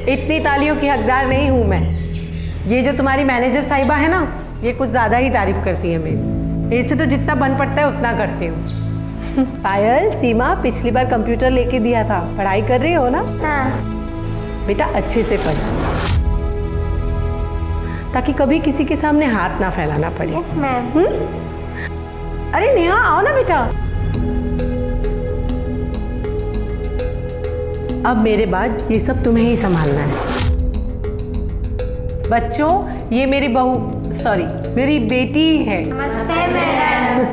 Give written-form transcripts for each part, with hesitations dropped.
इतनी तालियों की हकदार नहीं हूँ मैं। ये जो तुम्हारी मैनेजर साहिबा है ना, ये कुछ ज्यादा ही तारीफ करती है मेरी। इससे तो जितना बन पड़ता है उतना करती हूँ। पायल, सीमा पिछली बार कंप्यूटर लेके दिया था, पढ़ाई कर रही हो ना? हाँ। बेटा अच्छे से पढ़, ताकि कभी किसी के सामने हाथ ना फैलाना पड़े। Yes ma'am. अरे नेहा आओ ना बेटा। अब मेरे बाद ये सब तुम्हें ही संभालना है। बच्चों, ये मेरी बहू, सॉरी मेरी बेटी है। नमस्ते मैम।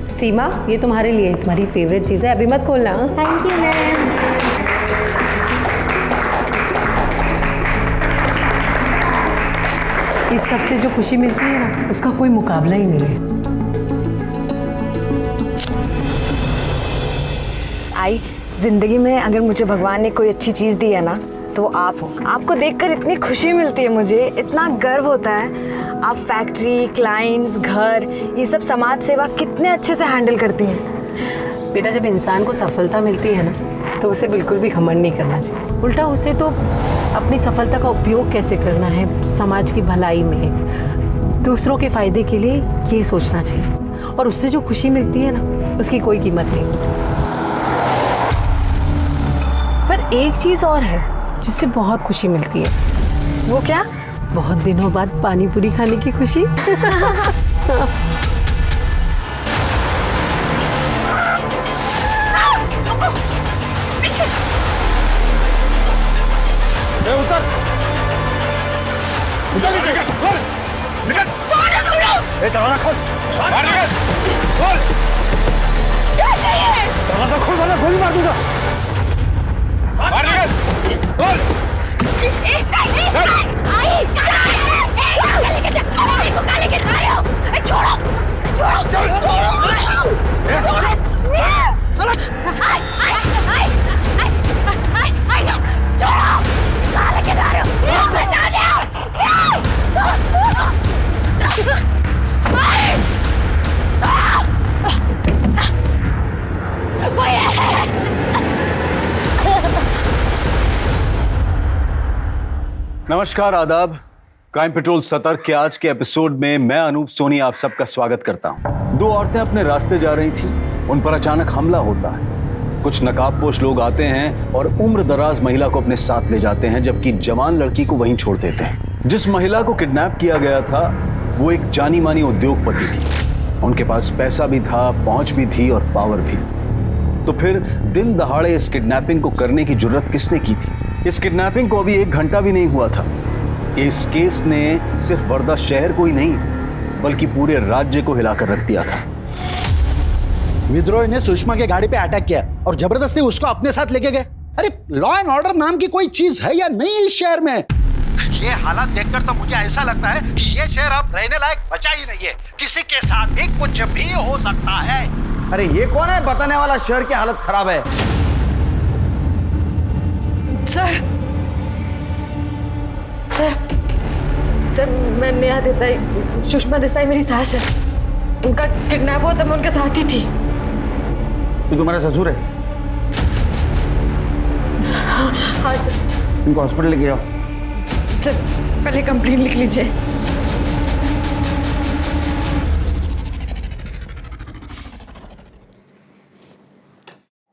सीमा, ये तुम्हारे लिए तुम्हारी फेवरेट चीज़ है, अभी मत खोलना। Thank you ma'am. इस सब से जो खुशी मिलती है ना, उसका कोई मुकाबला ही नहीं है। आई, जिंदगी में अगर मुझे भगवान ने कोई अच्छी चीज़ दी है ना, तो आप हो। आपको देखकर इतनी खुशी मिलती है, मुझे इतना गर्व होता है। आप फैक्ट्री, क्लाइंट्स, घर, ये सब समाज सेवा कितने अच्छे से हैंडल करती हैं। बेटा, जब इंसान को सफलता मिलती है ना, तो उसे बिल्कुल भी घमंड नहीं करना चाहिए। उल्टा उसे तो अपनी सफलता का उपयोग कैसे करना है समाज की भलाई में, दूसरों के फायदे के लिए, ये सोचना चाहिए। और उससे जो खुशी मिलती है ना, उसकी कोई कीमत नहीं। पर एक चीज़ और है जिससे बहुत खुशी मिलती है। वो क्या? बहुत दिनों बाद पानी पूरी खाने की खुशी। उतर निकल। दरवाजा खोल, बाहर निकल। खोल दरवाजा, खोल वरना गोली मार दूंगा। बाहर निकल, खोल। नमस्कार, आदाब। क्राइम पेट्रोल सतर्क के आज के एपिसोड में मैं अनूप सोनी आप सबका स्वागत करता हूं। दो औरतें अपने रास्ते जा रही थी, उन पर अचानक हमला होता है। कुछ नकाबपोश लोग आते हैं और उम्र दराज महिला को अपने साथ ले जाते हैं, जबकि जवान लड़की को वहीं छोड़ देते हैं। जिस महिला को किडनैप किया गया था वो एक जानी मानी उद्योगपति थी। उनके पास पैसा भी था, पहुंच भी थी और पावर भी। तो फिर दिन दहाड़े इस किडनैपिंग को करने की जुर्रत किसने की थी? इस किडनैपिंग को अभी 1 घंटा भी नहीं हुआ था। इस केस ने सिर्फ वर्धा शहर को ही नहीं बल्कि पूरे राज्य को हिलाकर रख दिया था। विद्रोही ने सुषमा के गाड़ी पे अटैक किया और जबरदस्ती उसको अपने साथ लेके गए। अरे लॉ एंड ऑर्डर नाम की कोई चीज है या नहीं इस शहर में? ये हालात देखकर तो मुझे ऐसा लगता है कि ये शहर अब रहने लायक बचा ही नहीं है। किसी के साथ भी कुछ भी हो सकता है। अरे ये कौन है बताने वाला शहर की हालत खराब है? सर, मैं नेहा देसाई, सुषमा देसाई मेरी सास है। उनका किडनैप हुआ था, मैं उनके साथ ही थी। ये तुम्हारा ससुर है? हाँ सर। इनको हॉस्पिटल लेके जाओ। सर, पहले कंप्लेंट लिख लीजिए।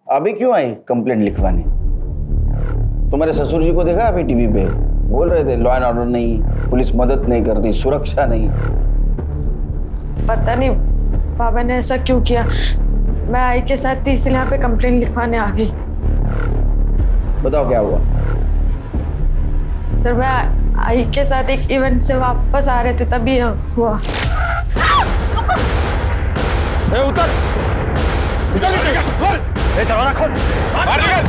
अभी क्यों आई कंप्लेंट लिखवाने? तुम्हारे ससुर जी को देखा अभी टीवी पे बोल रहे थे लॉ एंड ऑर्डर नहीं, पुलिस मदद नहीं करती, सुरक्षा नहीं। पता नहीं बाबा ने ऐसा क्यों किया। मैं आई के साथ थी इसलिए यहाँ पे कंप्लेंट लिखवाने आ गई। बताओ क्या हुआ? सर, मैं आई के साथ एक इवेंट से वापस आ रहे थे, तभी हुआ। उतर, निकल, खोल, दरवाजा खोल, बाहर निकल।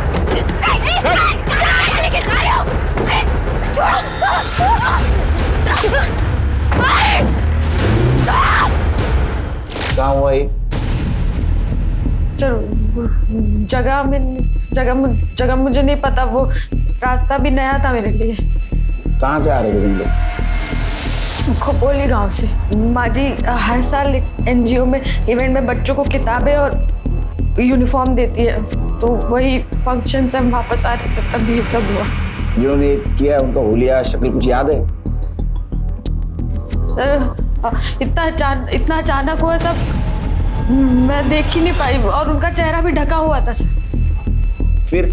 कहाँ हुआ ये? सर, जगह मुझे नहीं पता, वो रास्ता भी नया था मेरे लिए। कहाँ से आ रहे थे तुम लोग? खोपोली गांव से। माँ जी हर साल एनजीओ में इवेंट में बच्चों को किताबें और यूनिफॉर्म देती है, तो वही फंक्शन से हम वापस आ रहे थे, तभी ये सब हुआ। जिन्होंने ये किया है उनका हुलिया शक्ल कुछ याद है? सर इतना अचानक हुआ सब मैं देख ही नहीं पाई और उनका चेहरा भी ढका हुआ था सर। फिर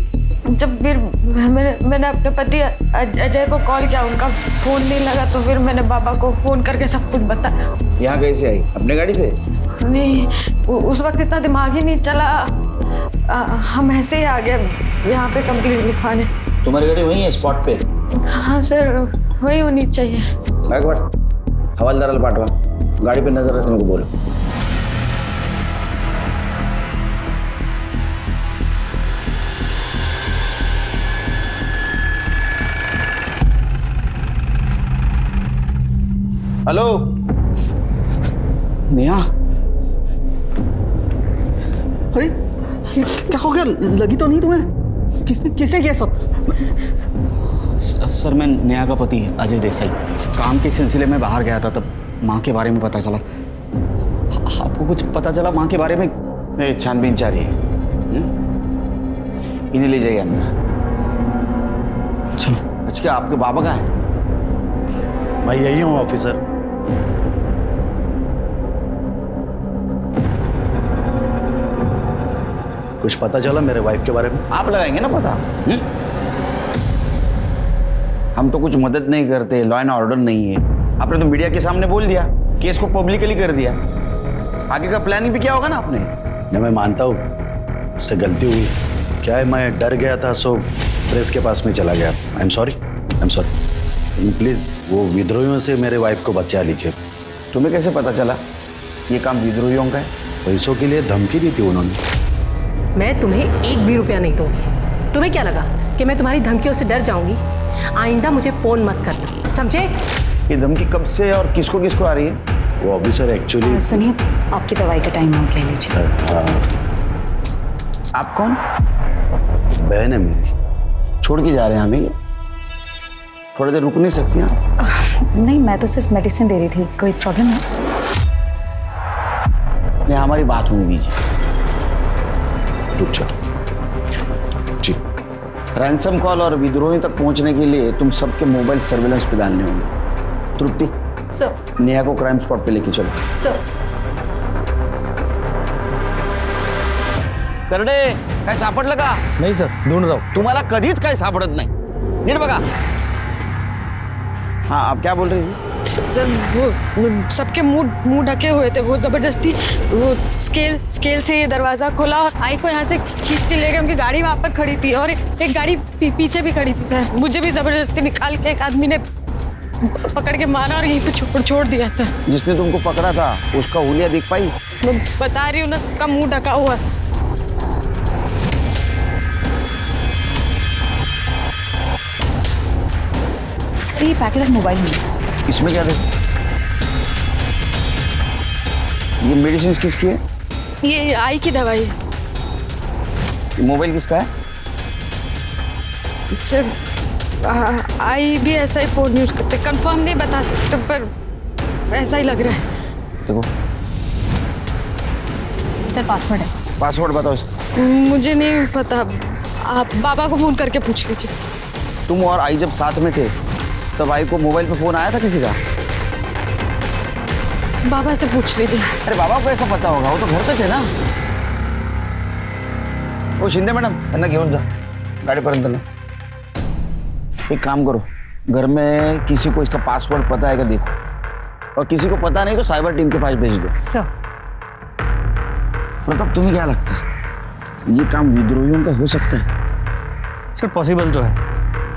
मैंने अपने पति अजय को कॉल किया, उनका फोन नहीं लगा तो फिर मैंने बाबा को फोन करके सब कुछ बताया। यहाँ कैसे आई? अपने गाड़ी से? नहीं, उस वक्त इतना दिमाग ही नहीं चला, हम ऐसे ही आ गए यहाँ पे कंप्लेंट लिखवाने। तुम्हारी गाड़ी वहीं है स्पॉट पे? हाँ सर, वही होनी चाहिए। हवालदार पाठवा, गाड़ी पे नजर रखने को बोलो। हेलो नेहा, अरे ये क्या हो गया? लगी तो नहीं तुम्हें? किसने किया सब? सर मैं नेहा का पति अजय देसाई काम के सिलसिले में बाहर गया था, तब माँ के बारे में पता चला। आपको कुछ पता चला माँ के बारे में? नहीं, छानबीन जारी है। इन्हें ले जाइए अंदर। चलो। अच्छा, क्या आपके बाबा कहाँ है? मैं यही हूँ ऑफिसर। कुछ पता चला मेरे वाइफ के बारे में? आप लगाएंगे ना पता। हम तो कुछ मदद नहीं करते, लॉ एंड ऑर्डर नहीं है। आपने तो मीडिया के सामने बोल दिया, केस को पब्लिकली कर दिया। आगे का प्लानिंग भी क्या होगा ना आपने? नहीं, मैं मानता हूँ उससे गलती हुई। क्या है, मैं डर गया था, सो प्रेस के पास में चला गया। I am sorry. प्लीज वो विद्रोहियों से मेरे वाइफ को बचा लीजिए। तुम्हें कैसे पता चला ये काम विद्रोहियों का है? पैसों के लिए धमकी दी थी उन्होंने। मैं तुम्हें एक भी रुपया नहीं दूंगी। तुम्हें क्या लगा कि मैं तुम्हारी धमकियों से डर जाऊंगी? आइंदा मुझे फोन मत करना, समझे? ये धमकी कब से और किसको किसको आ रही है? वो ऑफिसर एक्चुअली। सुनिए, आपकी दवाई का टाइम आउट ले लीजिए। आप कौन? बहन है मेरी। छोड़ के जा रहे हैं हमें? थोड़ी देर रुक नहीं सकती आप? नहीं, मैं तो सिर्फ मेडिसिन दे रही थी। कोई प्रॉब्लम है? नहीं, हमारी बात होने दीजिए। रुक जाओ जी। रैंसम कॉल और विद्रोही तक पहुंचने के लिए तुम सबके मोबाइल सर्विलेंस पे डालने होंगे। तृप्ति, सर नेहा को क्राइम स्पॉट पे लेके चलो। सर करडे, काय सापडलं का? नहीं सर, ढूंढ रहा हूँ। तुम्हाला कधीच काय सापडत नाही। नीट बघा। हाँ, आप क्या बोल रही थी? सर वो सबके मुंह ढके हुए थे, वो जबरदस्ती वो स्केल से ये दरवाजा खोला और आई को यहाँ से खींच के ले गए। उनकी गाड़ी वहाँ पर खड़ी थी और एक गाड़ी पीछे भी खड़ी थी सर। मुझे भी जबरदस्ती निकाल के एक आदमी ने पकड़ के मारा और यहीं पे छोड़ दिया सर। जिसने तुमको पकड़ा था उसका हुलिया दिख पाई? मैं बता रही हूँ ना, सबका मुंह ढका हुआ है। सर ये पैकेट ऑफ मोबाइल है। इसमें क्या देखो? ये मेडिसिन किसकी है? ये आई की दवाई है। मोबाइल किसका है? सर आई भी ऐसा ही फोन यूज करते, कंफर्म नहीं बता सकते पर ऐसा ही लग रहा है। देखो, सर पासवर्ड है। पासवर्ड बताओ इसका। मुझे नहीं पता, आप बाबा को फोन करके पूछ लीजिए। तुम और आई जब साथ में थे तब आई को मोबाइल पे फोन आया था किसी का? बाबा से पूछ लीजिए। अरे बाबा को ऐसा पता होगा, वो तो घर पे थे ना। ओ शिंदे मॅडम, त्यांना घेऊन जा गाडीपर्यंत ना। एक काम करो, घर में किसी को इसका पासवर्ड पता है क्या देखो, और किसी को पता नहीं तो साइबर टीम के पास भेज दो। सर प्रताप, तुम्हें क्या लगता है ये काम विद्रोहियों का हो सकता है? सर पॉसिबल तो है।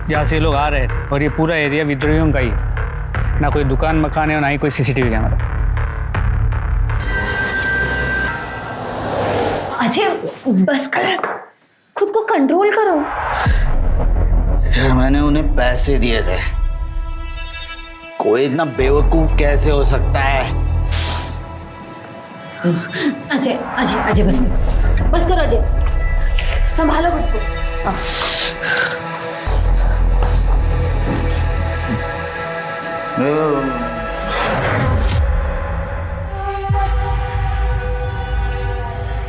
जहाँ से ये लोग आ रहे थे और ये पूरा एरिया विद्रोहियों का ही है, ना कोई दुकान मकान है और ना ही कोई सीसीटीवी कैमरा। अजय बस कर, खुद को कंट्रोल करो। यार मैंने उन्हें पैसे दिए थे, कोई इतना बेवकूफ कैसे हो सकता है? अजय अजय अजय बस करो अजय, संभालो खुद को।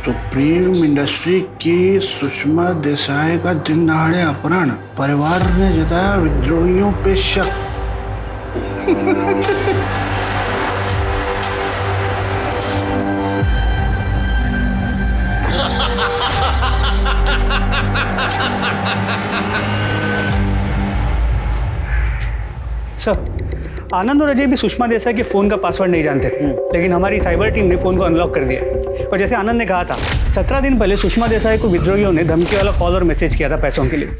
सुप्रीम इंडस्ट्री की सुषमा देसाई का दिन दहाड़े अपहरण, परिवार ने जताया विद्रोहियों पे शक। सर, आनंद और अजय भी सुषमा देसाई के फ़ोन का पासवर्ड नहीं जानते, लेकिन हमारी साइबर टीम ने फ़ोन को अनलॉक कर दिया। और जैसे आनंद ने कहा था, 17 दिन पहले सुषमा देसाई को विद्रोहियों ने धमकी वाला कॉल और मैसेज किया था पैसों के लिए।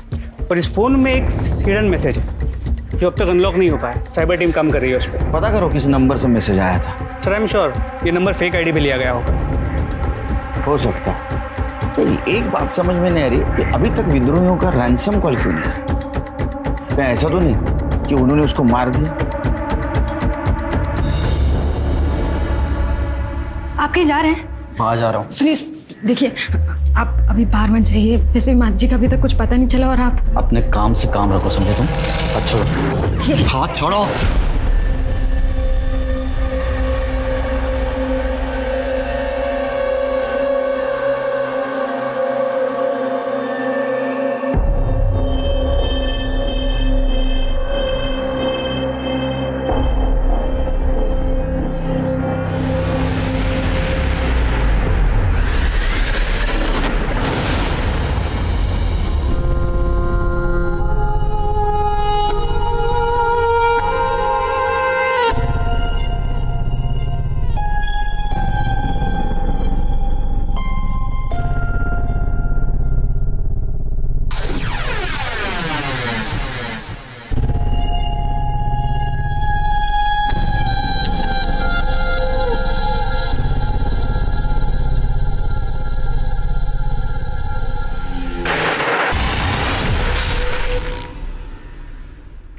और इस फ़ोन में एक हिडन मैसेज है जो अब तक अनलॉक नहीं हो पाया। साइबर टीम काम कर रही है उस पर। पता करो किस नंबर से मैसेज आया था। सर, आई एम श्योर ये नंबर फेक आईडी पे लिया गया होगा। हो सकता है। तो एक बात समझ में नहीं आ रही कि अभी तक विद्रोहियों का रैंसम कॉल क्यों नहीं आया? क्या ऐसा तो नहीं कि उन्होंने उसको मार दिया? आप कहीं जा रहे हैं? हाँ जा रहा हूँ। सुनिए, देखिए, आप अभी बाहर मत जाइए। वैसे भी माँ जी का अभी तक कुछ पता नहीं चला और आप अपने काम से काम रखो, समझे तुम? अच्छा हाथ छोड़ो।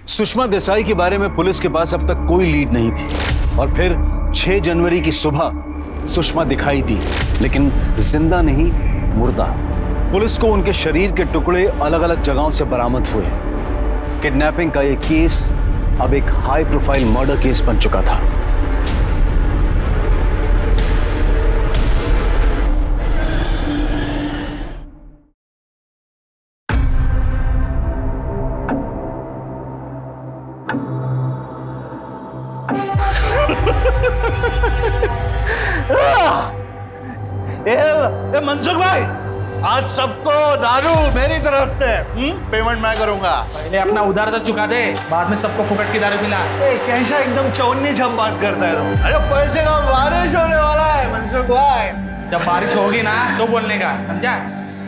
सुषमा देसाई के बारे में पुलिस के पास अब तक कोई लीड नहीं थी और फिर 6 जनवरी की सुबह सुषमा दिखाई दी, लेकिन जिंदा नहीं, मुर्दा। पुलिस को उनके शरीर के टुकड़े अलग अलग जगहों से बरामद हुए। किडनैपिंग का यह केस अब एक हाई प्रोफाइल मर्डर केस बन चुका था। ए मनसुख भाई, आज सबको दारू मेरी तरफ से पेमेंट मैं करूंगा। पहले अपना उधार तो चुका दे, बाद में सबको फुकट की दारू पिला। कैसा एकदम चौनी छम बात करता है तुम? अरे पैसे का बारिश होने वाला है मनसुख भाई। जब बारिश होगी ना तो बोलने का, समझा?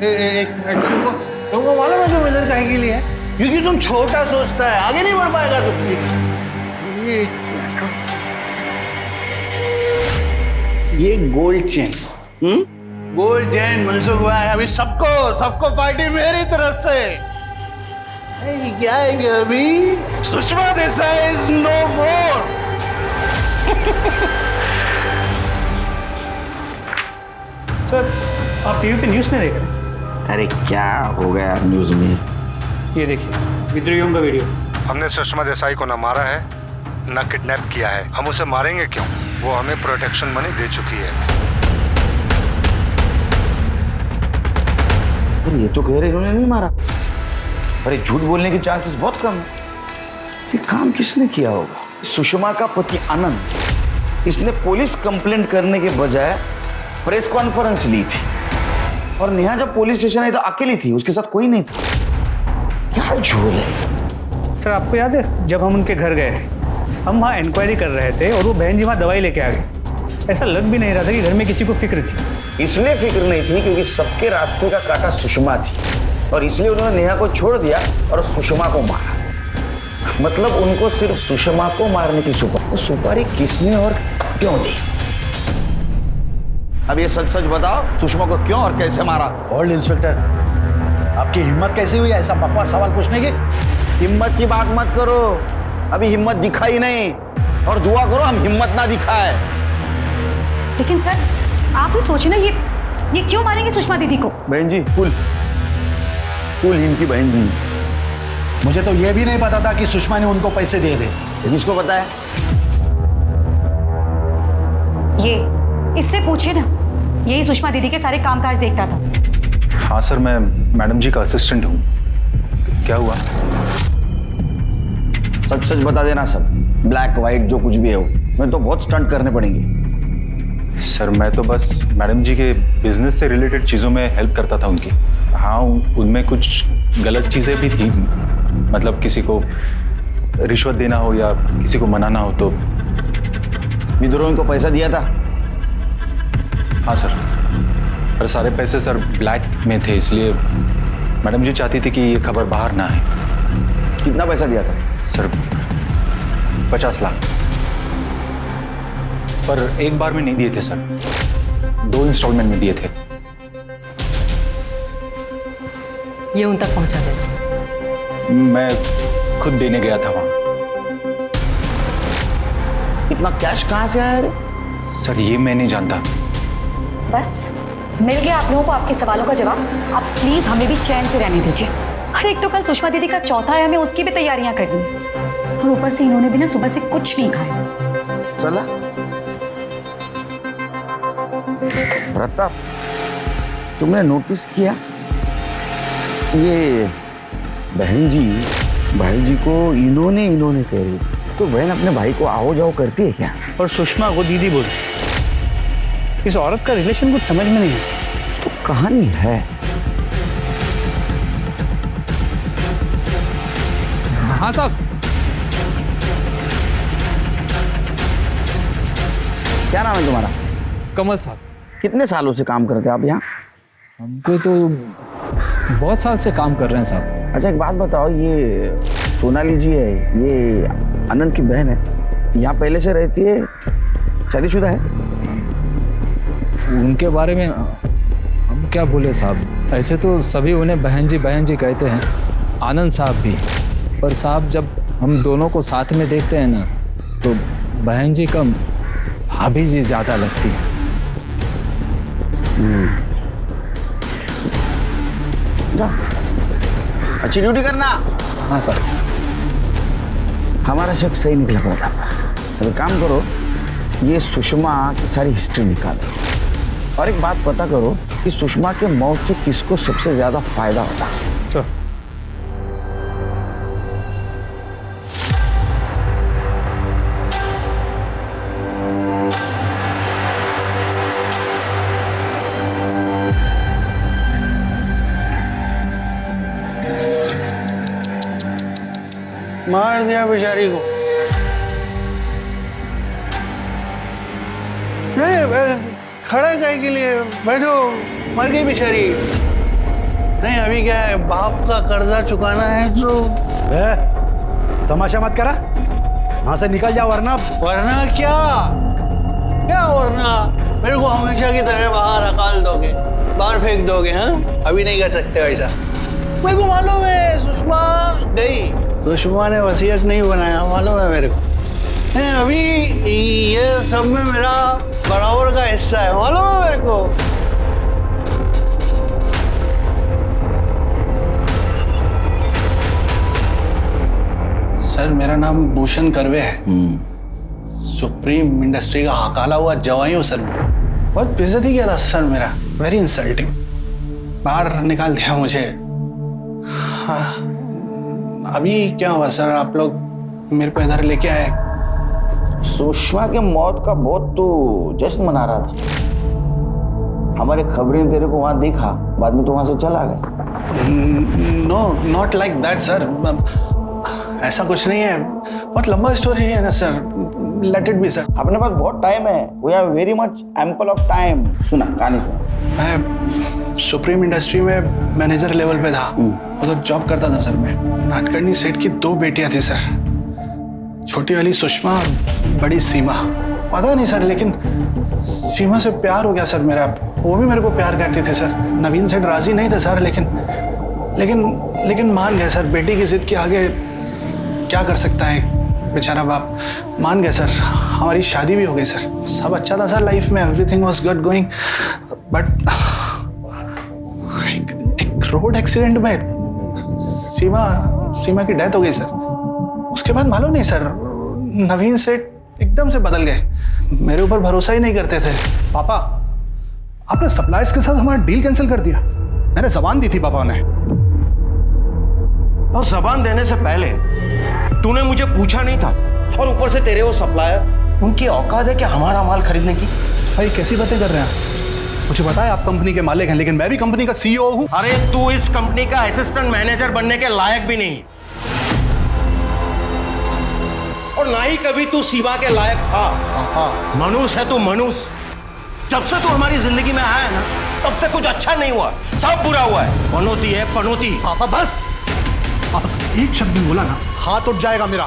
एक मिनट, तुमको मालूम है तुम इधर काहे के लिए? क्योंकि तुम छोटा सोचता है, आगे नहीं बढ़ पाएगा तुम। ये gold chain, gold chain Mansukh भाई, अभी सबको पार्टी मेरी तरफ से। क्या है अभी? Sushma Desai is no more. Sir, आप टीवी पे न्यूज़ नहीं देख रहे? अरे क्या हो गया न्यूज में? ये देखिए, विद्रोहियों का वीडियो। हमने सुषमा देसाई को न मारा है न किडनैप किया है। हम उसे मारेंगे क्यों? वो हमें प्रोटेक्शन मनी दे चुकी है। ये तो कह रहे इन्होंने नहीं मारा। अरे झूठ बोलने के चांसेस बहुत कम है। ये काम किसने किया होगा? सुषमा का पति आनंद। इसने पुलिस कंप्लेंट करने के बजाय प्रेस कॉन्फ्रेंस ली थी और नेहा जब पुलिस स्टेशन आई तो अकेली थी, उसके साथ कोई नहीं था। क्या झोल है? सर, आपको याद है जब हम उनके घर गए, हम वहाँ इंक्वायरी कर रहे थे और वो बहन जी वहाँ दवाई लेके आ गई। ऐसा लग भी नहीं रहा था कि घर में किसी को फिक्र थी। इसलिए फिक्र नहीं थी क्योंकि सबके रास्ते का कांटा सुषमा थी और इसलिए उन्होंने नेहा को छोड़ दिया और सुषमा को मारा। मतलब उनको सिर्फ सुषमा को मारने की सुपारी किसने और क्यों दी? अब ये सच सच बताओ, सुषमा को क्यों और कैसे मारा? होल्ड इंस्पेक्टर, आपकी हिम्मत कैसी हुई ऐसा बकवास सवाल पूछने की? हिम्मत की बात मत करो, अभी हिम्मत दिखाई नहीं, और दुआ करो हम हिम्मत ना दिखाए। लेकिन सर, आप ही सोचिए ना, ये क्यों मारेंगे सुषमा दीदी को? बहन जी, कुल इनकी बहन जी। मुझे तो ये भी नहीं पता था कि सुषमा ने उनको पैसे दिए थे। किसको पता है? ये इससे पूछिए ना, यही सुषमा दीदी के सारे कामकाज देखता था। हाँ सर, मैं मैडम जी का असिस्टेंट हूँ। क्या हुआ? सच सच बता देना सब, ब्लैक व्हाइट जो कुछ भी है वो। मैं तो बहुत स्टंट करने पड़ेंगे। सर मैं तो बस मैडम जी के बिजनेस से रिलेटेड चीज़ों में हेल्प करता था उनकी। हाँ, उनमें कुछ गलत चीज़ें भी थी, मतलब किसी को रिश्वत देना हो या किसी को मनाना हो तो। विद्रोहियों को पैसा दिया था? हाँ सर, पर सारे पैसे सर ब्लैक में थे, इसलिए मैडम जी चाहती थी कि ये खबर बाहर ना आए। कितना पैसा दिया था? सर 50 लाख, पर एक बार में नहीं दिए थे सर, 2 इंस्टॉलमेंट में दिए थे। ये उन तक पहुंचा देना। मैं खुद देने गया था वहां। इतना कैश कहाँ से आया रे? सर ये मैं नहीं जानता। बस मिल गया आप लोगों को आपके सवालों का जवाब। आप प्लीज हमें भी चैन से रहने दीजिए। अरे एक तो कल सुषमा दीदी का चौथा है, हमें उसकी भी तैयारियां करनी है, और ऊपर से इन्होंने भी ना सुबह से कुछ नहीं खाया। चला प्रताप, तुमने नोटिस किया ये बहन जी भाई जी को इन्होंने कह रही थी, तो बहन अपने भाई को आओ जाओ करती है क्या? और सुषमा को दीदी बोल। इस औरत का रिलेशन कुछ समझ में नहीं है। कुछ तो कहानी है। हाँ साहब। क्या नाम है तुम्हारा? कमल साहब। कितने सालों से काम करते हैं आप यहाँ? हमको तो बहुत साल से काम कर रहे हैं साहब। अच्छा एक बात बताओ, ये सोनाली जी है, ये आनंद की बहन है, यहाँ पहले से रहती है, शादीशुदा है? उनके बारे में हम क्या बोले साहब, ऐसे तो सभी उन्हें बहन जी कहते हैं, आनंद साहब भी। पर साहब जब हम दोनों को साथ में देखते हैं ना, तो बहन जी कम भाभी जी ज़्यादा लगती है। अच्छी ड्यूटी करना। हाँ सर। हमारा शक सही निकला पड़ा था। अब काम करो, ये सुषमा की सारी हिस्ट्री निकालो, और एक बात पता करो कि सुषमा के मौत से किसको सबसे ज्यादा फायदा होता। मार दिया बेचारी को। नहीं खड़ा काहे के लिए, बैठो, मर गई बेचारी। नहीं अभी क्या है, बाप का कर्जा चुकाना है तो। तमाशा मत करा, वहां से निकल जाओ, वरना क्या वरना मेरे को हमेशा की तरह बाहर अकाल दोगे, बाहर फेंक दोगे? हाँ अभी नहीं कर सकते वैसा। मेरे को मालूम है सुषमा गई, सुषमा ने वसीयत नहीं बनाया, मालूम है मेरे को। नहीं अभी ये सब में मेरा बराबर का हिस्सा है, मालूम है मेरे को। सर मेरा नाम भूषण करवे है, सुप्रीम इंडस्ट्री का हकाला हुआ जवाई हूँ सर। बहुत बेइज्जती किया था सर मेरा, वेरी इंसल्टिंग, बाहर निकाल दिया मुझे। हाँ अभी क्या हुआ सर, आप लोग मेरे को इधर लेके आए? सुषमा के मौत का बहुत तो जश्न मना रहा था, हमारे खबरें तेरे को वहां देखा, बाद में तो वहां से चला गया। No not like that sir, ऐसा कुछ नहीं है, बहुत लंबा स्टोरी है ना sir, let it be sir. अपने पास बहुत टाइम है, we have very much ample of time. सुना कहानी सुना। मैं सुप्रीम इंडस्ट्री में मैनेजर लेवल पे था, उधर जॉब करता था सर मैं। नाटकर्णी सेठ की 2 बेटियां थी सर, छोटी वाली सुषमा, बड़ी सीमा। पता नहीं सर, लेकिन सीमा से प्यार हो गया सर मेरा, वो भी मेरे को प्यार करती थी सर। नवीन सेठ राजी नहीं थे सर, लेकिन मान गए सर, बेटी की जिद के आगे क्या कर सकता है बेचारा बाप। मान गए सर, हमारी शादी भी हो गई सर, सब अच्छा था सर लाइफ में, everything was good going. But एक रोड एक्सीडेंट में सीमा की डेथ हो गई सर। उसके बाद मालूम नहीं सर, नवीन सेठ एकदम से बदल गए, मेरे ऊपर भरोसा ही नहीं करते थे। पापा आपने सप्लायर्स के साथ हमारा डील कैंसिल कर दिया। मैंने जबान दी थी पापा ने। और जबान देने से पहले तूने मुझे पूछा नहीं था, और ऊपर से तेरे वो सप्लायर, उनकी औकात है कि हमारा माल खरीदने की। भाई कैसी बातें कर रहे हैं आप? मुझे पता है आप कंपनी के मालिक हैं, लेकिन मैं भी कंपनी का सीईओ हूं। अरे तू इस कंपनी का असिस्टेंट मैनेजर बनने के लायक भी नहीं, और ना ही कभी तू शिवा के लायक था। मनुष्य है तू, मनुष्य। जब से तू हमारी जिंदगी में आया है ना, तब से कुछ अच्छा नहीं हुआ, सब बुरा हुआ है। पनौती है पनौती। पापा बस, आप एक शब्द भी बोला ना हाथ उठ जाएगा मेरा।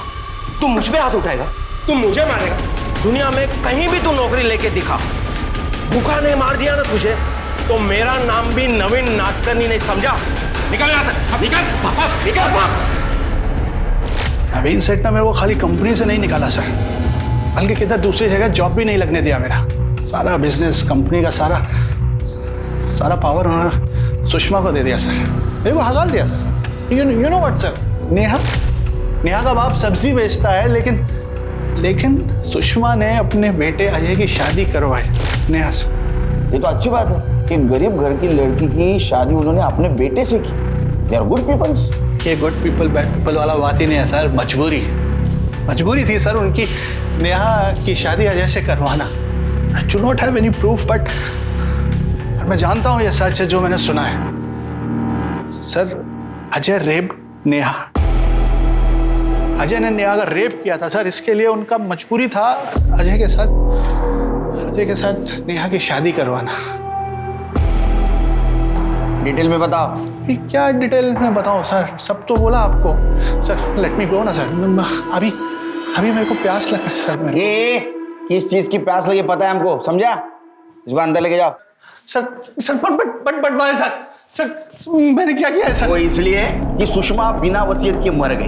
तू मुझ पे हाथ उठाएगा? तू मुझे मारेगा? दुनिया में कहीं भी तू नौकरी लेके दिखा, भूखा नहीं मार दिया ना तुझे, तो मेरा नाम भी नवीन नाटकर्णी नहीं, समझा? निकल यहां से, निकल पापा, निकल पापा। नवीन सेठ ने मेरे को खाली कंपनी से नहीं निकाला सर, बल्कि किधर दूसरी जगह जॉब भी नहीं लगने दिया। मेरा सारा बिजनेस, कंपनी का सारा पावर उन्होंने सुषमा को दे दिया सर। मेरे को हकाल दिया sir. You know what sir, Neha का बाप सब्जी बेचता है, लेकिन सुषमा ने अपने बेटे अजय की शादी करवाई नेहा से। ये तो अच्छी बात है कि गरीब घर की लड़की की शादी उन्होंने अपने बेटे से की। They are good peoples. ये गुड पीपल बैड पीपल वाला बात ही नहीं है सर, मजबूरी थी सर उनकी नेहा की शादी अजय से करवाना। I do not have any proof, but मैं जानता हूँ ये सच है जो मैंने सुना है। सर अजय रेप नेहा, अजय ने नेहा का रेप किया था सर, इसके लिए उनका मजबूरी था अजय के साथ नेहा की शादी करवाना। डिटेल में बताओ। क्या डिटेल में बताऊं सर, सब तो बोला आपको। सर लेट मी गो ना सर, अभी मेरे को प्यास लगा है सर। मेरे किस चीज की प्यास लगी पता है हमको, समझा? इसको अंदर लेके जाओ। सर बट भाई सर मैंने क्या किया है सर? वो इसलिए कि सुषमा बिना वसीयत के मर गई,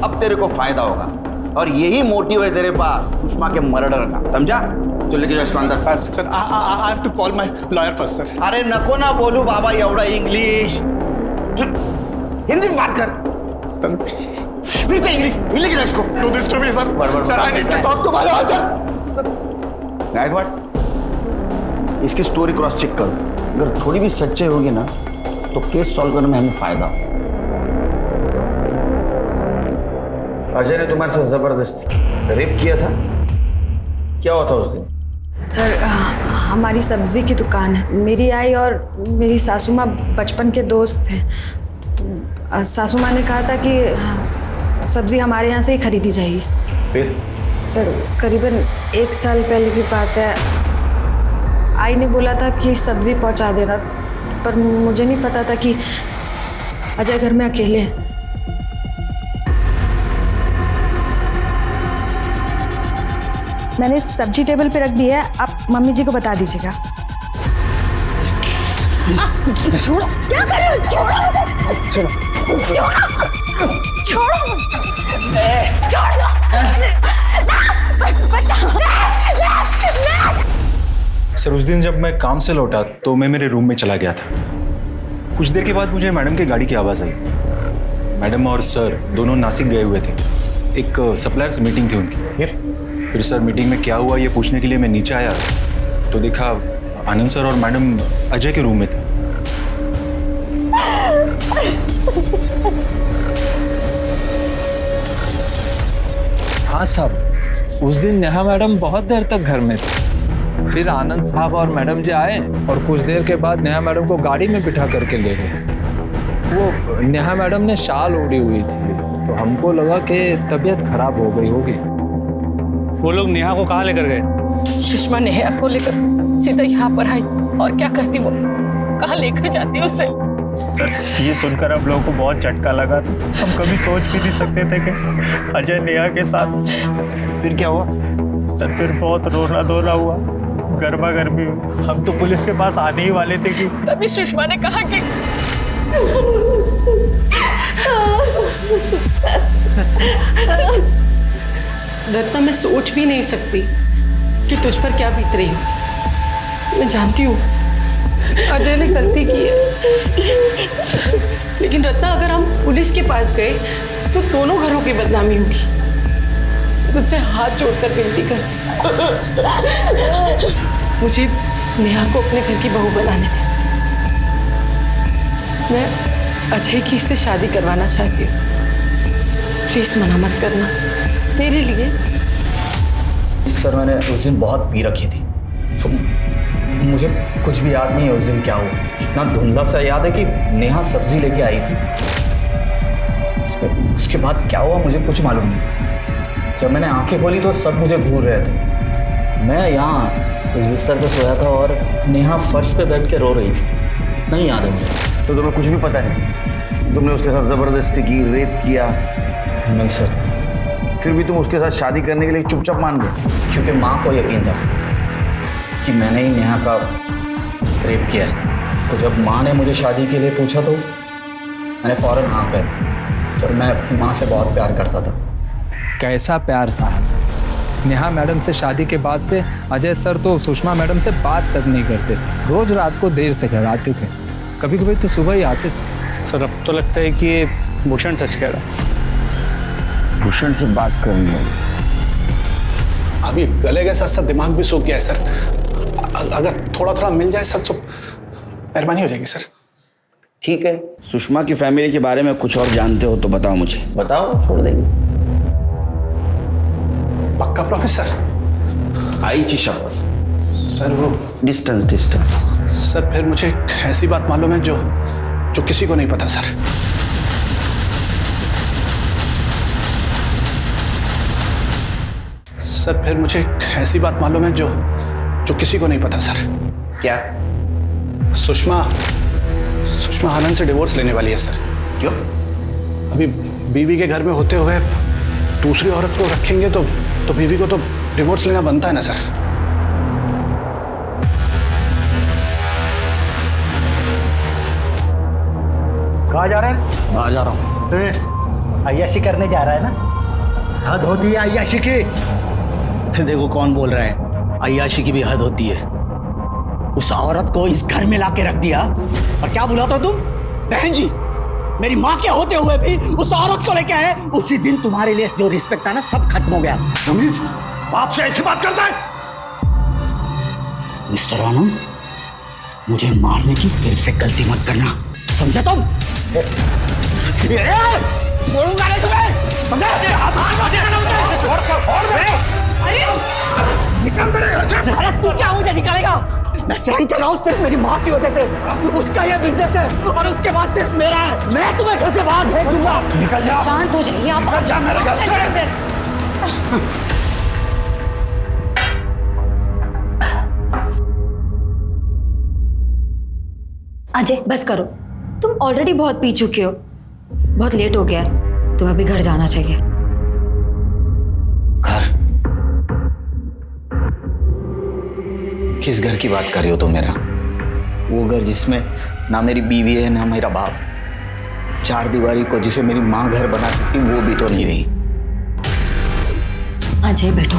अब तेरे को फायदा होगा, और यही मोटिव है तेरे पास सुषमा के मर्डर का, समझा? तो लेके जाओ इसको अंदर। Sir I have to call my lawyer first sir. अरे नको ना बोलू बाबा एवढा इंग्लिश, हिंदी में बात कर सर। इंग्लिश लेके जाओ इसको। Do this to me sir. Sir I need to talk to my lawyer sir. Gaikwad, इसकी स्टोरी क्रॉस चेक करो, अगर थोड़ी भी सच्चाई होगी ना तो केस सॉल्व करने में हमें फायदा। अजय ने तुम्हारे साथ जबरदस्ती रेप किया था, क्या हुआ था उस दिन? सर हमारी सब्जी की दुकान है, मेरी आई और मेरी सासू माँ बचपन के दोस्त थे। तो सासू माँ ने कहा था कि सब्जी हमारे यहाँ से ही खरीदी जाएगी। फिर? सर करीबन 1 साल पहले की बात है, आई ने बोला था कि सब्जी पहुँचा देना, पर मुझे नहीं पता था कि अजय घर में अकेले हैं। मैंने सब्जी टेबल पे रख दी है, आप मम्मी जी को बता दीजिएगा। छोड़ो, क्या कर रहे हो? छोड़ो, सर उस दिन जब मैं काम से लौटा तो मैं मेरे रूम में चला गया था। कुछ देर के बाद मुझे मैडम की गाड़ी की आवाज़ आई। मैडम और सर दोनों नासिक गए हुए थे, एक सप्लायर्स मीटिंग थी उनकी। फिर सर मीटिंग में क्या हुआ ये पूछने के लिए मैं नीचे आया तो देखा आनंद सर और मैडम अजय के रूम में थे। हाँ साहब, उस दिन नेहा मैडम बहुत देर तक घर में थी। फिर आनंद साहब और मैडम जी आए और कुछ देर के बाद नेहा मैडम को गाड़ी में बिठा करके ले गए। वो नेहा मैडम ने शाल ओढ़ी हुई थी तो हमको लगा कि तबीयत खराब हो गई होगी। वो लोग नेहा को कहाँ लेकर गए? सुषमा नेहा को लेकर सीधा यहाँ पर आई, और क्या करती वो, कहाँ लेकर जाती उसे? सर ये सुनकर हम लोगों को बहुत झटका लगा था, हम कभी सोच भी नहीं सकते थे कि अजय नेहा के साथ। फिर क्या हुआ? सर फिर बहुत रोना धोना हुआ, गर्मा गर्मी। हम तो पुलिस के पास आने ही वाले थे कि तभी सुषमा ने कहा कि रत्ना, मैं सोच भी नहीं सकती कि तुझ पर क्या बीत रही होगी। मैं जानती हूँ अजय ने गलती की है, लेकिन रत्ना अगर हम पुलिस के पास गए तो दोनों घरों की बदनामी होगी। तुझसे हाथ जोड़कर विनती करती, नेहा को अपने घर की बहू बनाने थे। मैं अजय की इससे शादी करवाना चाहती हूँ। प्लीज मना मत करना मेरे लिए। सर मैंने उस दिन बहुत पी रखी थी, तो मुझे कुछ भी याद नहीं है उस दिन क्या हुआ। इतना धुंधला सा याद है कि नेहा सब्जी लेके आई थी, उसके बाद क्या हुआ मुझे कुछ मालूम नहीं। जब मैंने आंखें खोली तो सब मुझे घूर रहे थे। मैं यहाँ इस बिस्तर पे सोया था और नेहा फर्श पे बैठ के रो रही थी, इतना ही याद है मुझे। तो तुम्हें कुछ भी पता नहीं? तुमने उसके साथ जबरदस्ती की, रेप किया? नहीं सर। फिर भी तुम उसके साथ शादी करने के लिए चुपचाप मान गए? क्योंकि माँ को यकीन था कि मैंने ही नेहा का रेप किया है। तो जब माँ ने मुझे शादी के लिए पूछा तो मैंने फौरन हाँ कह दी। सर मैं अपनी माँ से बहुत प्यार करता था। कैसा प्यार साहब। नेहा मैडम से शादी के बाद से अजय सर तो सुषमा मैडम से बात तक नहीं करते। रोज रात को देर से घर आते थे, कभी कभी तो सुबह ही आते थे। सर अब तो लगता है कि ये भूषण सच कह रहा है। भूषण से बात करनी है। अभी गले के साथ साथ दिमाग भी सूख गया है सर। अगर थोड़ा थोड़ा मिल जाए सर तो मेहरबानी हो जाएगी सर। ठीक है, सुषमा की फैमिली के बारे में कुछ और जानते हो तो बताओ मुझे। बताओ, छोड़ देंगे। पक्का प्रॉमिस सर? आईची शपथ सर। वो डिस्टेंस सर, फिर मुझे एक ऐसी बात मालूम है जो किसी को नहीं पता सर। सर फिर मुझे एक ऐसी बात मालूम है जो किसी को नहीं पता सर। क्या? सुषमा आनंद से डिवोर्स लेने वाली है सर। क्यों? अभी बीवी के घर में होते हुए दूसरी औरत को रखेंगे तो बीवी को तो डिवोर्स लेना बनता है ना सर। कहाँ जा रहा है? बाहर जा रहा हूँ। अय्याशी करने जा रहा है ना? हद होती है अय्याशी की। देखो कौन बोल रहा है, अय्याशी की भी हद होती है। उस औरत को इस घर में लाके रख दिया और क्या बुलाता तुम? बहन जी, मेरी माँ के होते हुए भी उस औरत को लेके आए। उसी दिन तुम्हारे लिए जो रिस्पेक्ट था ना सब खत्म हो गया। तमीज, बाप से ऐसी बात करता है? मिस्टर आनंद, मुझे मारने की फिर से गलती मत करना, समझे तुम? छोड़ूंगा नहीं तुम्हें, समझे? निकल मेरे घर से। अरे तू क्या मुझे निकालेगा? मैं सहन कर रहा हूँ सिर्फ मेरी माँ की वजह से। उसका ये बिजनेस है और उसके बाद सिर्फ मेरा है। मैं तुम्हें घर से बाहर भेज दूंगा। निकल जा। शांत हो जाइए आप। निकल जा मेरे घर से। अजय बस करो, तुम ऑलरेडी बहुत पी चुके हो, बहुत लेट हो गया है, तुम्हें अभी घर जाना चाहिए। घर? किस घर की बात कर रही हो तुम मेरा? वो घर जिसमें ना मेरी बीवी है ना मेरा बाप। चार दीवारी को जिसे मेरी माँ घर बना सकती वो भी तो नहीं रही। अजय बैठो,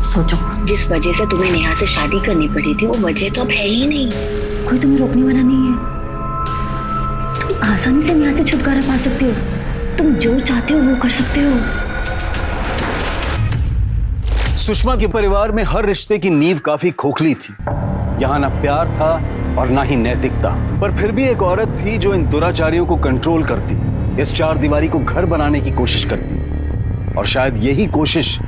सोचो। जिस वजह से तुम्हें नेहा से शादी करनी पड़ी थी वो वजह तो अब है ही नहीं। कोई तुम्हें रोकने वाला नहीं है। तुम आसानी से नेहा से छुटकारा पा सकते हो। तुम जो चाहते हो वो कर सकते हो। सुषमा के परिवार में हर रिश्ते की नींव काफी खोखली थी। यहाँ ना प्यार था और ना ही नैतिकता, पर फिर भी एक औरत थी जो इन दुराचारियों को कंट्रोल करती, इस चार दीवारी को घर बनाने की कोशिश करती, और शायद यही कोशिश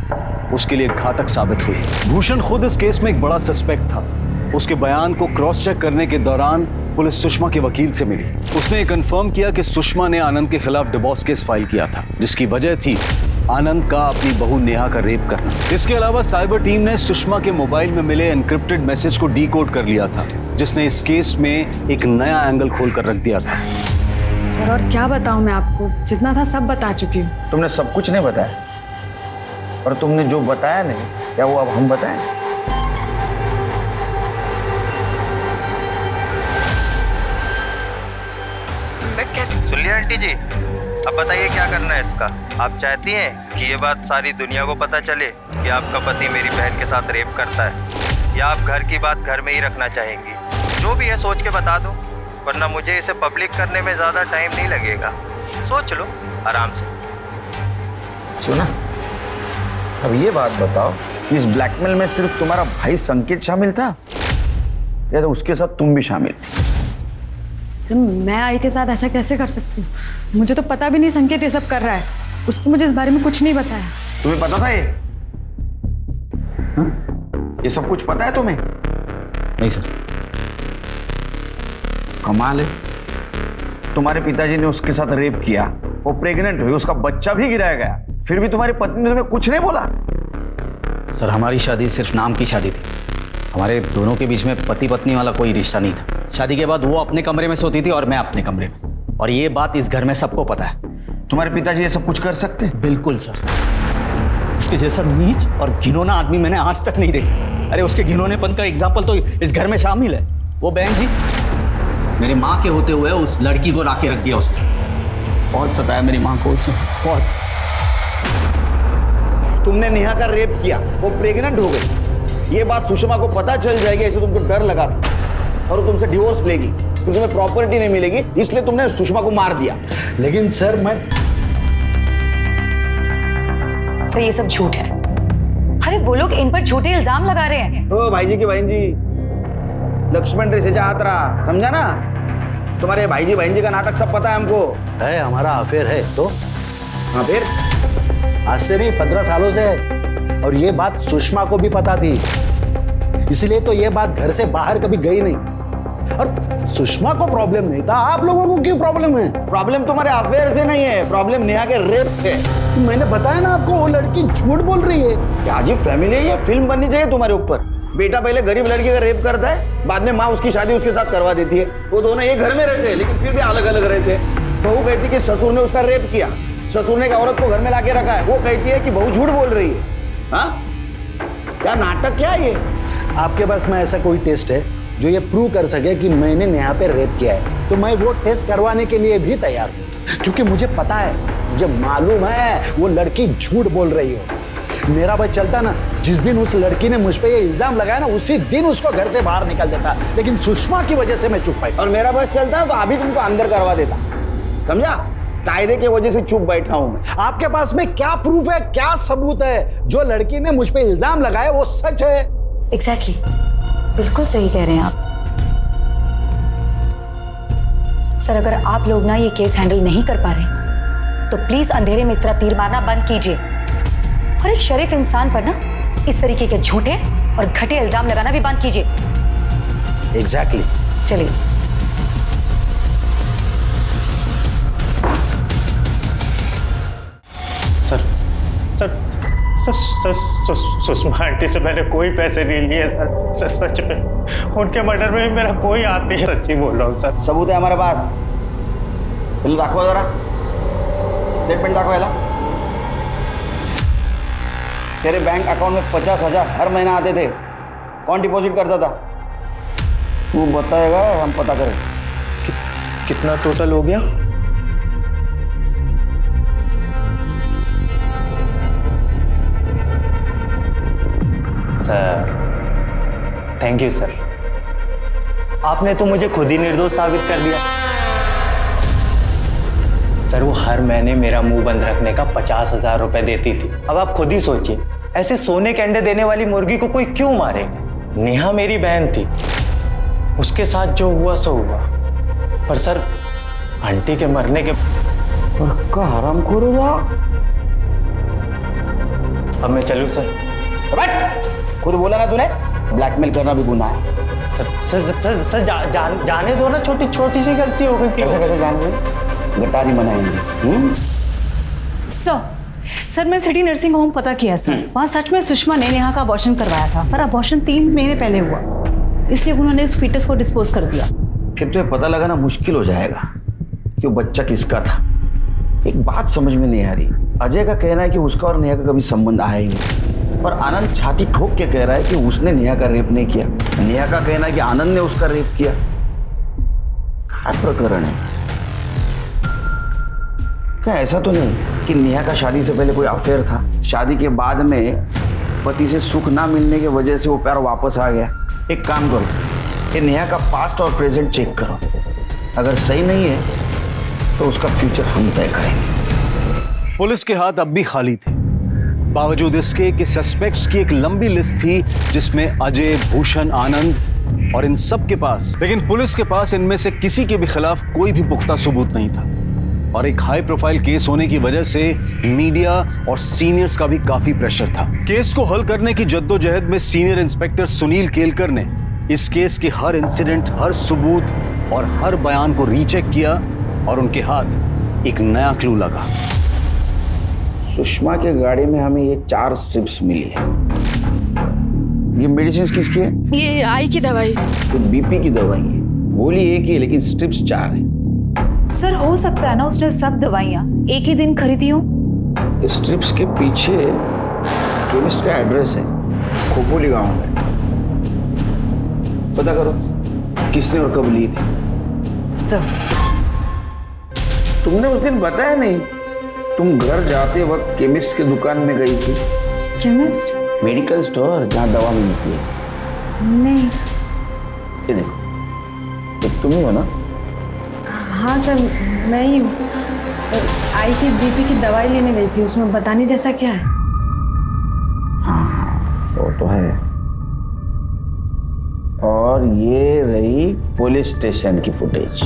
उसके लिए घातक साबित हुई। भूषण खुद इस केस में एक बड़ा सस्पेक्ट था। उसके बयान को क्रॉस चेक करने के दौरान पुलिस सुषमा के वकील से मिली। उसने कंफर्म किया कि सुषमा ने आनंद के खिलाफ डिवोर्स केस फाइल किया था, जिसकी वजह थी आनंद का अपनी बहू नेहा का रेप करना। इसके अलावा साइबर टीम ने सुषमा के मोबाइल में मिले एनक्रिप्टेड मैसेज को डीकोड कर लिया था, जिसने इस केस में एक नया एंगल खोल कर रख दिया था। सर और क्या बताऊं मैं आपको, जितना था सब बता चुकी हूँ। तुमने सब कुछ नहीं बताया, और तुमने जो बताया नहीं, क्या वो अब हम बताएं? सुन लिया आंटी जी, अब बताइए क्या करना है इसका। आप चाहती हैं कि ये बात सारी दुनिया को पता चले कि आपका पति मेरी बहन के साथ रेप करता है, या आप घर की बात घर में ही रखना चाहेंगी? जो भी है सोच के बता दो, वरना मुझे इसे पब्लिक करने में ज़्यादा टाइम नहीं लगेगा। सोच लो आराम से। सुना, अब ये बात बताओ, इस ब्लैकमेल में सिर्फ तुम्हारा भाई संकेत शामिल था जैसे उसके साथ तुम भी शामिल थी। सर मैं आई के साथ ऐसा कैसे कर सकती हूँ? मुझे तो पता भी नहीं संकेत ये सब कर रहा है। उसने मुझे इस बारे में कुछ नहीं बताया। तुम्हें पता था ये? हाँ? ये सब कुछ पता है तुम्हें? नहीं सर। कमाल है, तुम्हारे पिताजी ने उसके साथ रेप किया, वो प्रेग्नेंट हुई, उसका बच्चा भी गिराया गया, फिर भी तुम्हारी पत्नी ने तुम्हें कुछ नहीं बोला? सर हमारी शादी सिर्फ नाम की शादी थी। हमारे दोनों के बीच में पति पत्नी वाला कोई रिश्ता नहीं था। शादी के बाद वो अपने कमरे में सोती थी और मैं अपने कमरे में, और ये बात इस घर में सबको पता है। तुम्हारे पिताजी ये सब कुछ कर सकते हैं? बिल्कुल सर। उसके जैसा नीच और घिनौना आदमी मैंने आज तक नहीं देखा। अरे उसके घिनौनेपन का एग्जाम्पल तो इस घर में शामिल है। वो बहन जी, मेरी माँ के होते हुए उस लड़की को लाके रख दिया उसने। बहुत सताया मेरी माँ को उसने, बहुत। तुमने नेहा का रेप किया, वो प्रेग्नेंट हो गई, ये बात सुषमा को पता चल जाएगी, ऐसे तुमको डर लगा था और वो तुमसे डिवोर्स लेगी, फिर तुम्हें प्रॉपर्टी नहीं मिलेगी, इसलिए तुमने सुषमा को मार दिया। लेकिन सर सर ये सब झूठ है। अरे वो लोग इन पर झूठे इल्जाम लगा रहे हैं। ओ भाई जी की बहन जी, लक्ष्मण रेषा हाथ रहा, समझा ना? तुम्हारे भाई जी बहन जी का नाटक सब पता है हमको। है, हमारा अफेयर है तो। हाँ फिर? आज से नहीं, 15 सालों से है, और ये बात सुषमा को भी पता थी, इसलिए तो ये बात घर से बाहर कभी गई नहीं। और सुषमा को प्रॉब्लम नहीं था, आप लोगों को क्यों प्रॉब्लम है? प्रॉब्लम तुम्हारे अफेयर से नहीं है, प्रॉब्लम नेहा के रेप से। मैंने बताया ना आपको, वो लड़की झूठ बोल रही है। क्या जी फैमिली है ये? फिल्म बननी चाहिए तुम्हारे ऊपर। बेटा पहले गरीब लड़की का रेप करता है, बाद में माँ उसकी शादी उसके साथ करवा देती है। वो दोनों एक घर में रहते हैं लेकिन फिर भी अलग अलग रहते हैं। बहू कहती कि ससुर ने उसका रेप किया, ससुर ने एक औरत को घर में लाके रखा है, वो कहती है कि बहू झूठ बोल रही है। हाँ, क्या नाटक क्या है ये? आपके पास में ऐसा कोई टेस्ट है जो ये प्रूव कर सके कि मैंने नेहा पे रेप किया है? तो मैं वो टेस्ट करवाने के लिए भी तैयार हूँ, क्योंकि मुझे पता है, मुझे मालूम है वो लड़की झूठ बोल रही है। मेरा बस चलता ना, जिस दिन उस लड़की ने मुझ पे ये इल्जाम लगाया ना, उसी दिन उसको घर से बाहर निकल देता, लेकिन सुषमा की वजह से मैं चुप पाई। और मेरा बस चलता तो अभी तुमको अंदर करवा देता, समझा? कायदे की वजह से चुप बैठा हूं मैं। आपके पास में क्या प्रूफ है, क्या सबूत है? जो लड़की ने मुझ पे इल्जाम लगाया वो सच है? एग्जैक्टली, बिल्कुल सही कह रहे हैं आप। सर अगर आप लोग ना ये केस हैंडल नहीं कर पा रहे तो प्लीज अंधेरे में इस तरह तीर मारना बंद कीजिए, और एक शरीफ इंसान पर ना इस तरीके के झूठे और घटिया इल्जाम लगाना भी बंद कीजिए। एग्जैक्टली। चलिए। सर सुषमा आंटी से मैंने कोई पैसे नहीं लिए सर, सच में उनके मर्डर में मेरा कोई हाथ नहीं है, सच्ची बोल रहा हूँ सर। सबूत है हमारे पास, बिल दाखवा जरा, स्टेटमेंट दाखवायला। तेरे बैंक अकाउंट में 50,000 हर महीना आते थे, कौन डिपॉजिट करता था? तू बताएगा, हम पता करें। कितना टोटल हो गया? सर थैंक यू सर, आपने तो मुझे खुद ही निर्दोष साबित कर दिया। सर वो हर महीने मेरा मुंह बंद रखने का 50,000 रुपए देती थी। अब आप खुद ही सोचिए, ऐसे सोने के अंडे देने वाली मुर्गी को कोई क्यों मारेगा? नेहा मेरी बहन थी, उसके साथ जो हुआ सो हुआ, पर सर आंटी के मरने के का हरामखोर हुआ। अब मैं चलूं सर? खुद बोला ना तूने, ब्लैकमेल करना भी गुनाह है। सर जाने दो ना, छोटी छोटी सी गलती हो गई थी। कैसे जान गई? गटारी बनाएंगे। सर मैं सिटी नर्सिंग होम पता किया सर, वहाँ सच में सुषमा ने नेहा का अबॉर्शन करवाया था, पर अबॉर्शन 3 महीने पहले हुआ, इसलिए उन्होंने उस फीटस को डिस्पोज कर दिया। फिर तो पता लगाना मुश्किल हो जाएगा कि वो बच्चा किसका था। एक बात समझ में नहीं आ रही, अजय का कहना है कि उसका और नेहा का कभी संबंध आया ही नहीं, पर आनंद छाती ठोक के कह रहा है कि उसने नेहा का रेप नहीं किया। नेहा का कहना है कि आनंद ने उसका रेप किया। क्या प्रकरण है? क्या ऐसा तो नहीं कि नेहा का शादी से पहले कोई अफेयर था, शादी के बाद में पति से सुख ना मिलने की वजह से वो प्यार वापस आ गया? एक काम करो, ये नेहा का पास्ट और प्रेजेंट चेक करो, अगर सही नहीं है तो उसका फ्यूचर हम तय करेंगे। पुलिस के हाथ अब भी खाली थे, बावजूद इसके कि सस्पेक्ट्स की एक लंबी लिस्ट थी जिसमें अजय, भूषण, आनंद और इन सब के पास, लेकिन पुलिस के पास इनमें से किसी के भी खिलाफ कोई भी पुख्ता सबूत नहीं था। और एक हाई प्रोफाइल केस होने की वजह से मीडिया और सीनियर्स का भी काफी प्रेशर था। केस को हल करने की जद्दोजहद में सीनियर इंस्पेक्टर सुनील केलकर ने इस केस के हर इंसिडेंट, हर सबूत और हर बयान को रीचेक किया और उनके हाथ एक नया क्लू लगा। सुषमा के गाड़ी में हमें ये 4 स्ट्रिप्स मिली है। ये मेडिसिन किसकी है? ये आई की दवाई। तो बीपी की दवाई है। गोली एक ही है लेकिन स्ट्रिप्स 4 है। सर हो सकता है ना उसने सब दवाइयाँ एक ही दिन खरीदी हो। स्ट्रिप्स के पीछे केमिस्ट का एड्रेस है, खोपोली गांव में। पता करो किसने और कब ली थी। सर तुमने उस दिन बताया नहीं, तुम घर जाते वक्त केमिस्ट की दुकान में गई थी। केमिस्ट? मेडिकल स्टोर जहाँ दवा मिलती है। नहीं। ये देखो, तो तुम ही हो ना? हाँ सर, मैं ही हूँ। आई की बीपी की दवाई लेने गई थी, उसमें बताने जैसा क्या है? हाँ वो तो है। और ये रही पुलिस स्टेशन की फुटेज।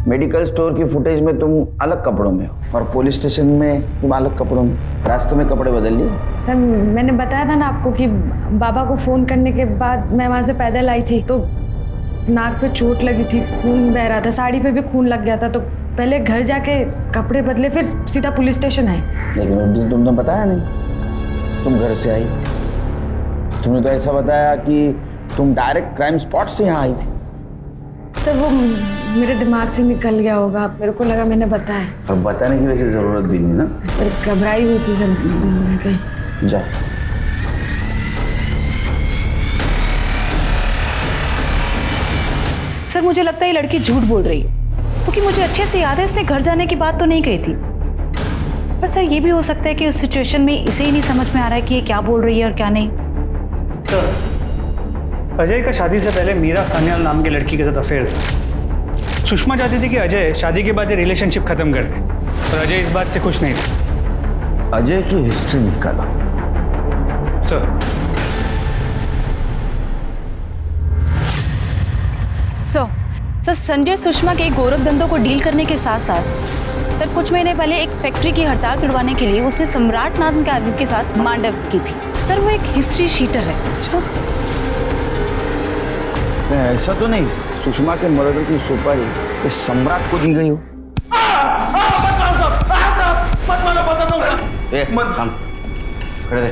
मेडिकल स्टोर की फुटेज में तुम अलग कपड़ों में हो और पुलिस स्टेशन में तुम अलग कपड़ों में। रास्ते में कपड़े बदल लिए? सर मैंने बताया था ना आपको कि बाबा को फ़ोन करने के बाद मैं वहाँ से पैदल आई थी, तो नाक पे चोट लगी थी, खून बह रहा था, साड़ी पे भी खून लग गया था, तो पहले घर जाके कपड़े बदले, फिर सीधा पुलिस स्टेशन आए। लेकिन उस दिन तुमने बताया नहीं, तुम घर से आई। तुमने तो ऐसा बताया कि तुम डायरेक्ट क्राइम स्पॉट से यहाँ आई थी। तो वो मेरे दिमाग से निकल गया होगा, मेरे को लगा मैंने बताया। और बताने की वैसे जरूरत भी नहीं ना। सर घबराई हुई थी सर। जा। सर मुझे लगता है ये लड़की झूठ बोल रही है, क्योंकि मुझे अच्छे से याद है इसने घर जाने की बात तो नहीं कही थी। पर सर ये भी हो सकता है कि उस सिचुएशन में इसे ही नहीं समझ में आ रहा है कि ये क्या बोल रही है और क्या नहीं। सर अजय का शादी से पहले मीरा सान्याल नाम की लड़की के साथ अफेयर था। सुषमा चाहती थी कि अजय शादी के बाद ये रिलेशनशिप खत्म कर दे, और अजय इस बात से खुश नहीं था। अजय की हिस्ट्री निकाला। सर सर संजय सुषमा के गोरख धंधों को डील करने के साथ साथ सर कुछ महीने पहले एक फैक्ट्री की हड़ताल तुड़वाने के लिए उसने सम्राट नाम के आदमी के साथ मारपीट की थी। सर वो एक हिस्ट्री शीटर है। ऐसा तो नहीं सुषमा के मर्डर की सुपारी इस सम्राट को दी गई हो? खड़े रहे।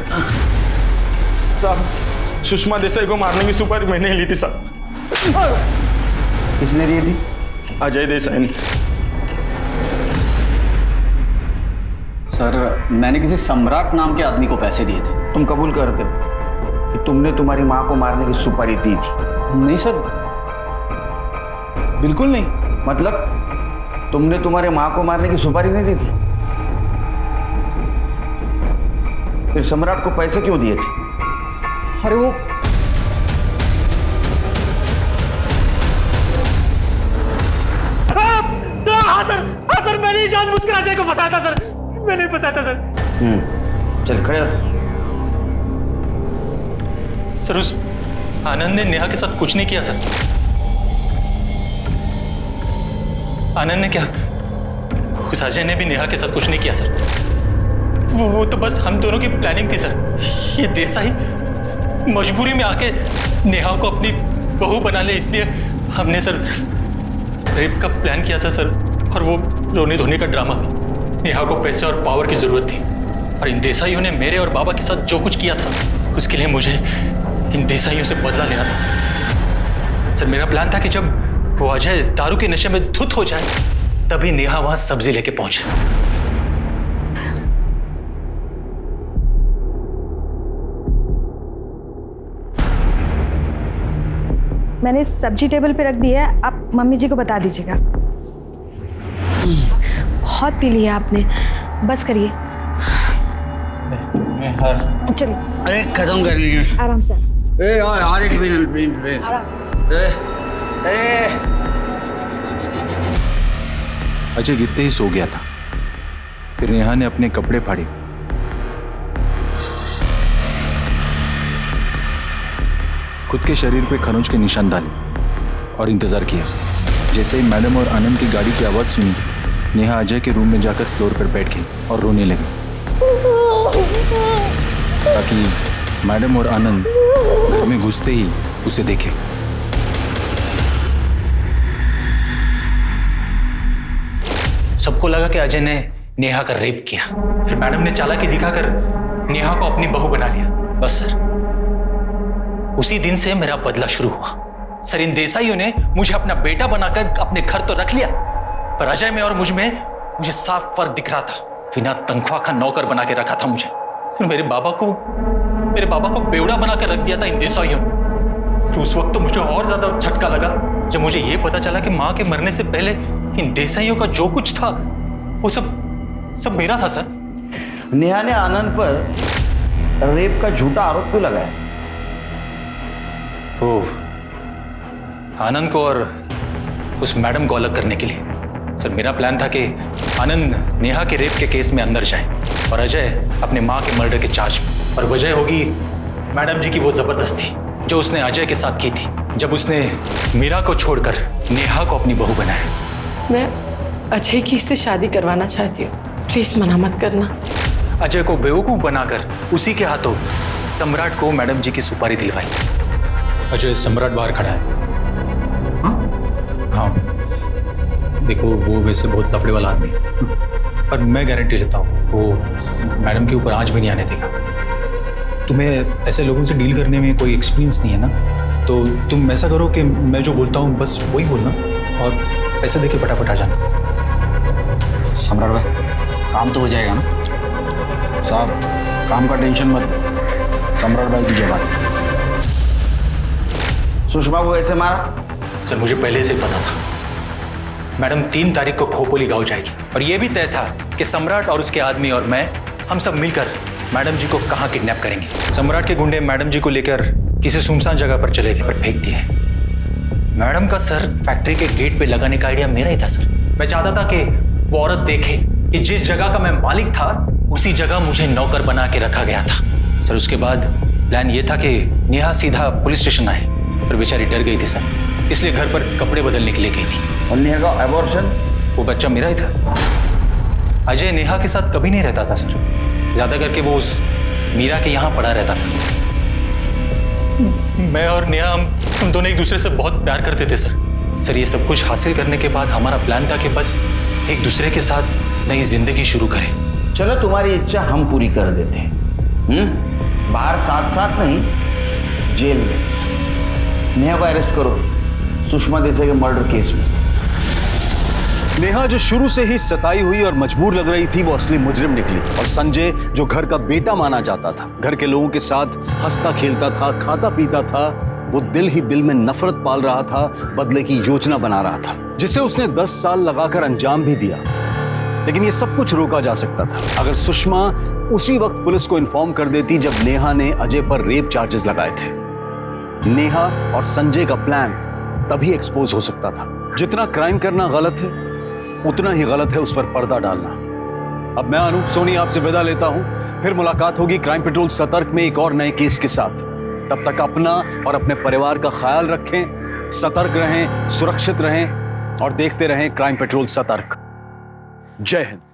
साहब सुषमा देसाई को मारने की सुपारी मैंने ली थी साहब। किसने दी थी? अजय देसाई ने। सर मैंने किसी सम्राट नाम के आदमी को पैसे दिए थे। तुम कबूल करते हो कि तुमने तुम्हारी माँ को मारने की सुपारी दी थी? नहीं सर, बिल्कुल नहीं। मतलब तुमने तुम्हारे माँ को मारने की सुपारी नहीं दी थी? फिर सम्राट को पैसे क्यों दिए थे? अरे वो हाँ सर मैंने जानबूझकर अजय को फंसाया था सर, मैंने फंसाया था सर। चल खड़े हो। सर उस आनंद ने नेहा के साथ कुछ नहीं किया सर। आनंद ने क्या, उस अजय ने भी नेहा के साथ कुछ नहीं किया सर। वो तो बस हम दोनों की प्लानिंग थी सर। ये देसाई मजबूरी में आके नेहा को अपनी बहू बना ले, इसलिए हमने सर रेप का प्लान किया था सर। और वो रोने धोने का ड्रामा। नेहा को पैसे और पावर की जरूरत थी, और इन देसाइयों ने मेरे और बाबा के साथ जो कुछ किया था उसके लिए मुझे इन देसाइयों से बदला लेना था सर। सर मेरा प्लान था कि जब वो अजय दारू के नशे में धुत हो जाए तभी नेहा वहां सब्जी लेके पहुंचे। मैंने सब्जी टेबल पे रख दी है, आप मम्मी जी को बता दीजिएगा। बहुत पी लिया आपने, बस करिए। चलिए अरे खत्म कर लीजिए आराम से। यार एक मिनट आराम से। अजय गिरते ही सो गया था। फिर नेहा ने अपने कपड़े फाड़े खुद के शरीर पे खरोंच के निशान डाले और इंतजार किया। जैसे ही मैडम और आनंद की गाड़ी की आवाज़ सुनी, नेहा अजय के रूम में जाकर फ्लोर पर बैठ गई और रोने लगी, ताकि मैडम और आनंद घर में घुसते ही उसे देखे। सबको लगा कि अजय ने नेहा का रेप किया। फिर मैडम ने चालाकी दिखाकर नेहा को अपनी बहू बना लिया। बस सर, उसी दिन से मेरा बदला शुरू हुआ। सर, इन देसाइयों ने मुझे अपना बेटा बनाकर अपने घर तो रख लिया, पर अजय में और मुझे साफ फर्क दिख रहा था। बिना तनख्वाह का नौकर बना के रखा था मुझे। मेरे बाबा को बेवड़ा बनाकर रख दिया था इन देसाइयों ने। तो उस वक्त तो मुझे और ज्यादा झटका लगा जब मुझे यह पता चला कि माँ के मरने से पहले इन देसाइयों का जो कुछ था वो सब मेरा था सर। नेहा ने आनंद पर रेप का झूठा आरोप क्यों लगाया? वो आनंद को और उस मैडम को अलग करने के लिए। सर, मेरा प्लान था कि आनंद नेहा के रेप के केस में अंदर जाए और अजय अपने माँ के मर्डर के चार्ज में। और वजह होगी मैडम जी की वो जबरदस्ती जो उसने अजय के साथ की थी, जब उसने मीरा को छोड़कर नेहा को अपनी बहू बनाया। मैं अजय की इससे शादी करवाना चाहती हूँ, प्लीज मना मत करना। अजय को बेवकूफ बनाकर उसी के हाथों सम्राट को मैडम जी की सुपारी दिलवाई। अजय, सम्राट बाहर खड़ा है। हाँ, देखो वो वैसे बहुत लफड़े वाला आदमी है, पर मैं गारंटी लेता हूँ वो मैडम के ऊपर आंच भी नहीं आने देगा। तुम्हें ऐसे लोगों से डील करने में कोई एक्सपीरियंस नहीं है ना, तो तुम ऐसा करो कि मैं जो बोलता हूँ बस वही बोलना और पैसे देके फटाफट आ जाना। सम्राट भाई, काम तो हो जाएगा ना साहब? काम का टेंशन मत, सम्राट भाई की जवाब। सुषमा को कैसे मारा? सर, मुझे पहले से पता था मैडम 3 तारीख को खोपोली गांव जाएगी, और यह भी तय था कि सम्राट और उसके आदमी और मैं, हम सब मिलकर मैडम जी को कहाँ किडनैप करेंगे। सम्राट के गुंडे मैडम जी को लेकर किसी सुनसान जगह पर चले गए, पर फेंक दिए। मैडम का सर फैक्ट्री के गेट पे लगाने का आइडिया मेरा ही था सर। मैं चाहता था कि वो औरत देखे कि जिस जगह का मैं मालिक था उसी जगह मुझे नौकर बना के रखा गया था। सर, उसके बाद प्लान ये था कि नेहा सीधा पुलिस स्टेशन आए, पर बेचारी डर गई थी सर, इसलिए घर पर कपड़े बदलने के लिए गई थी। और नेहा का एबॉर्शन? वो बच्चा मेरा ही था। अजय नेहा के साथ कभी नहीं रहता था सर, ज्यादा करके वो उस मीरा के यहाँ पड़ा रहता था। मैं और नेहा हम दोनों एक दूसरे से बहुत प्यार करते थे सर। ये सब कुछ हासिल करने के बाद हमारा प्लान था कि बस एक दूसरे के साथ नई जिंदगी शुरू करें। चलो, तुम्हारी इच्छा हम पूरी कर देते हैं। बाहर साथ साथ नहीं, जेल में नेहा को अरेस्ट करो सुषमा देसाई के मर्डर केस में। नेहा जो शुरू से ही सताई हुई और मजबूर लग रही थी, वो असली मुजरिम निकली। और संजय जो घर का बेटा माना जाता था, घर के लोगों के साथ हंसता खेलता था, खाता पीता था, वो दिल ही दिल में नफरत पाल रहा था, बदले की योजना बना रहा था, जिसे उसने 10 साल लगाकर अंजाम भी दिया। लेकिन ये सब कुछ रोका जा सकता था अगर सुषमा उसी वक्त पुलिस को इन्फॉर्म कर देती जब नेहा ने अजय पर रेप चार्जेस लगाए थे। नेहा और संजय का प्लान तभी एक्सपोज हो सकता था। जितना क्राइम करना गलत है, उतना ही गलत है उस पर पर्दा डालना। अब मैं अनूप सोनी आपसे विदा लेता हूं, फिर मुलाकात होगी क्राइम पेट्रोल सतर्क में एक और नए केस के साथ। तब तक अपना और अपने परिवार का ख्याल रखें, सतर्क रहें, सुरक्षित रहें और देखते रहें क्राइम पेट्रोल सतर्क। जय हिंद।